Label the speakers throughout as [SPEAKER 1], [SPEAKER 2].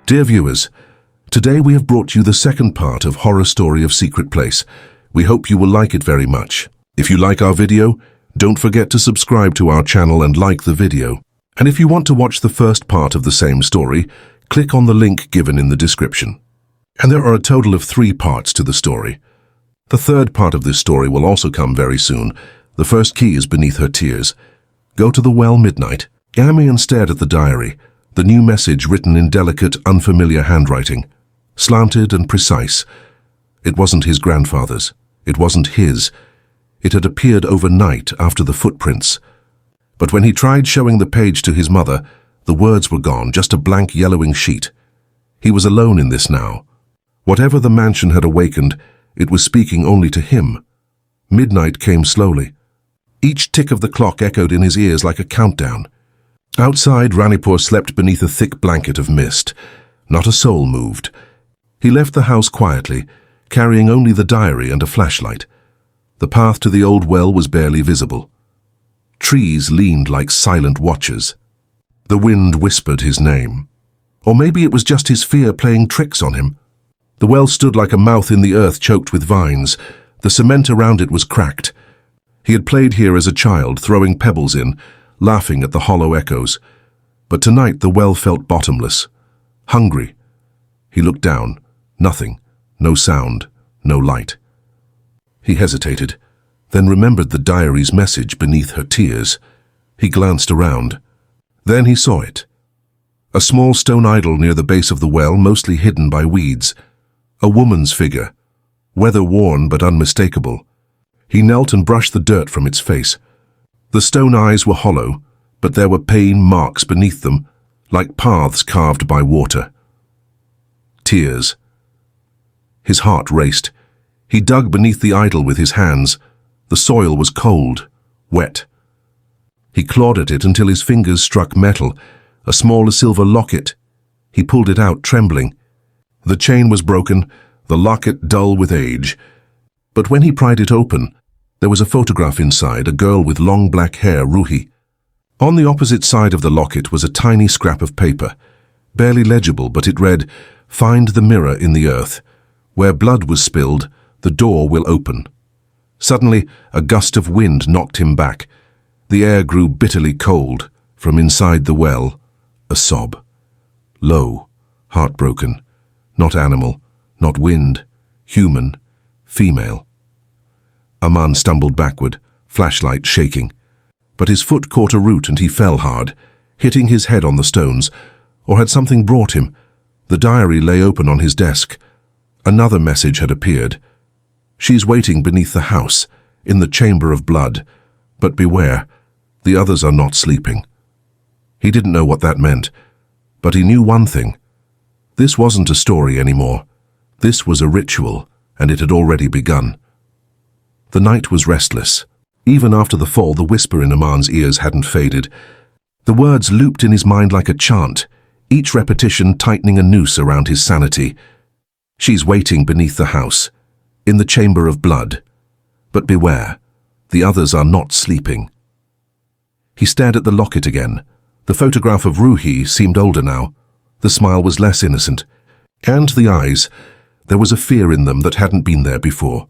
[SPEAKER 1] Dear viewers, today we have brought you the second part of Horror Story of Secret Place. We hope you will like it very much. If you like our video, don't forget to subscribe to our channel and like the video. And if you want to watch the first part of the same story, click on the link given in the description. And there are a total of 3 parts to the story. The third part of this story will also come very soon. The first key is beneath her tears. Go to the well midnight. Amian stared at the diary, the new message written in delicate, unfamiliar handwriting, slanted and precise. It wasn't his grandfather's. It wasn't his. It had appeared overnight after the footprints. But when he tried showing the page to his mother, the words were gone, just a blank yellowing sheet. He was alone in this now. Whatever the mansion had awakened, it was speaking only to him. Midnight came slowly. Each tick of the clock echoed in his ears like a countdown. Outside, Ranipur slept beneath a thick blanket of mist. Not a soul moved. He left the house quietly, carrying only the diary and a flashlight. The path to the old well was barely visible. Trees leaned like silent watchers. The wind whispered his name. Or maybe it was just his fear playing tricks on him. The well stood like a mouth in the earth choked with vines. The cement around it was cracked. He had played here as a child, throwing pebbles in, laughing at the hollow echoes. But tonight the well felt bottomless, hungry. He looked down. Nothing. No sound. No light. He hesitated, then remembered the diary's message beneath her tears. He glanced around. Then he saw it. A small stone idol near the base of the well, mostly hidden by weeds. A woman's figure, weather-worn but unmistakable. He knelt and brushed the dirt from its face. The stone eyes were hollow, but there were pain marks beneath them, like paths carved by water. Tears. His heart raced. He dug beneath the idol with his hands. The soil was cold, wet. He clawed at it until his fingers struck metal, a small silver locket. He pulled it out, trembling. The chain was broken, the locket dull with age. But when he pried it open, there was a photograph inside, a girl with long black hair, Ruhi. On the opposite side of the locket was a tiny scrap of paper, barely legible, but it read, "Find the mirror in the earth. Where blood was spilled, the door will open." Suddenly, a gust of wind knocked him back. The air grew bitterly cold. From inside the well, a sob. Low, heartbroken, not animal, not wind, human, female. Aman stumbled backward, flashlight shaking. But his foot caught a root and he fell hard, hitting his head on the stones. Or had something brought him? The diary lay open on his desk. Another message had appeared. "She's waiting beneath the house, in the chamber of blood. But beware, the others are not sleeping." He didn't know what that meant, but he knew one thing. This wasn't a story anymore. This was a ritual, and it had already begun. The night was restless. Even after the fall, the whisper in Aman's ears hadn't faded. The words looped in his mind like a chant, each repetition tightening a noose around his sanity. "She's waiting beneath the house, in the chamber of blood. But beware, the others are not sleeping." He stared at the locket again. The photograph of Ruhi seemed older now. The smile was less innocent. And the eyes, there was a fear in them that hadn't been there before.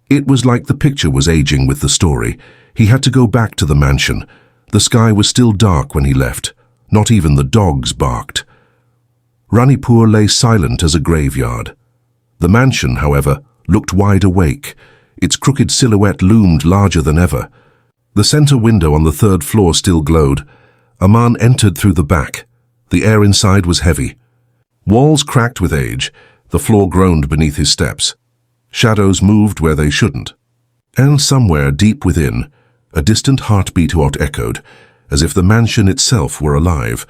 [SPEAKER 1] It was like the picture was aging with the story. He had to go back to the mansion. The sky was still dark when he left. Not even the dogs barked. Ranipur lay silent as a graveyard. The mansion, however, looked wide awake. Its crooked silhouette loomed larger than ever. The center window on the 3rd floor still glowed. Aman entered through the back. The air inside was heavy. Walls cracked with age. The floor groaned beneath his steps. Shadows moved where they shouldn't. And somewhere deep within, a distant heartbeat echoed, as if the mansion itself were alive.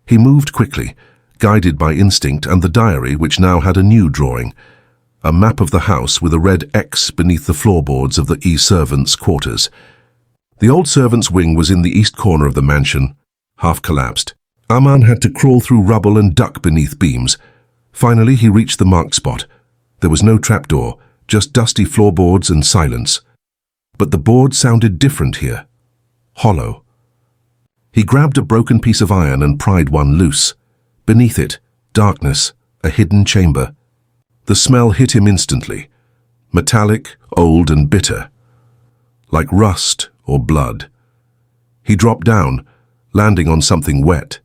[SPEAKER 1] He moved quickly, guided by instinct and the diary, which now had a new drawing. A map of the house with a red X beneath the floorboards of the servants' quarters. The old servants' wing was in the east corner of the mansion, half collapsed. Aman had to crawl through rubble and duck beneath beams. Finally, he reached the marked spot. There was no trapdoor, just dusty floorboards and silence. But the board sounded different here. Hollow. He grabbed a broken piece of iron and pried one loose. Beneath it, Darkness, a hidden chamber. The smell hit him instantly. Metallic, old and bitter. Like rust or blood. He dropped down, landing on something wet.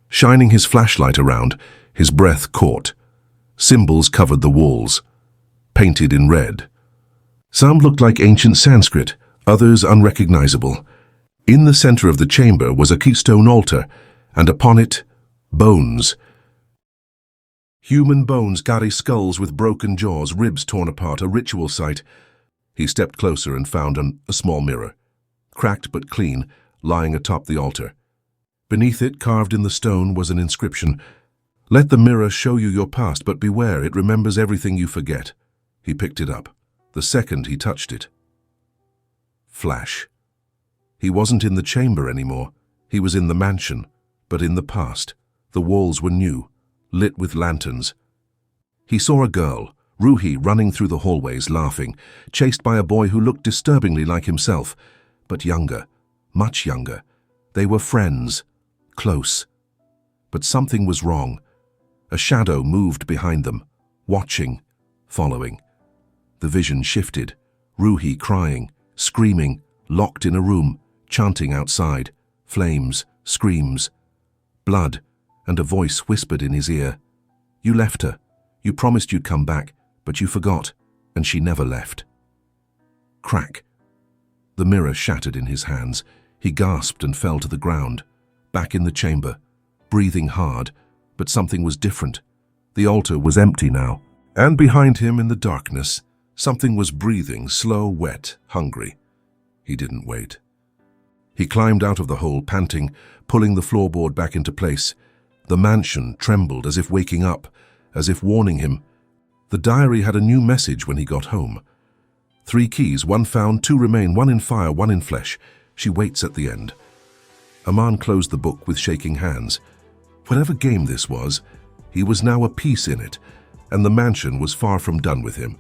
[SPEAKER 1] Shining his flashlight around, his breath caught. Symbols covered the walls, painted in red. Some looked like ancient Sanskrit, others unrecognizable. In the center of the chamber was a keystone altar, and upon it, bones. Human bones, gaudy skulls with broken jaws, ribs torn apart, a ritual site. He stepped closer and found a small mirror, cracked but clean, lying atop the altar. Beneath it, carved in the stone, was an inscription. "Let the mirror show you your past, but beware, it remembers everything you forget." He picked it up. The second he touched it. Flash. He wasn't in the chamber anymore. He was in the mansion, but in the past. The walls were new, lit with lanterns. He saw a girl, Ruhi, running through the hallways, laughing, chased by a boy who looked disturbingly like himself, but younger, much younger. They were friends, close. But something was wrong. A shadow moved behind them, watching, following. The vision shifted, Ruhi crying, screaming, locked in a room, chanting outside, flames, screams, blood, and a voice whispered in his ear. "You left her. You promised you'd come back, but you forgot, and she never left." Crack. The mirror shattered in his hands. He gasped and fell to the ground, back in the chamber, breathing hard, but something was different. The altar was empty now, and behind him in the darkness, something was breathing, slow, wet, hungry. He didn't wait. He climbed out of the hole, panting, pulling the floorboard back into place. The mansion trembled as if waking up, as if warning him. The diary had a new message when he got home. 3 keys, 1 found, 2 remain, 1 in fire, 1 in flesh. She waits at the end. Aman closed the book with shaking hands. Whatever game this was, he was now a piece in it, and the mansion was far from done with him.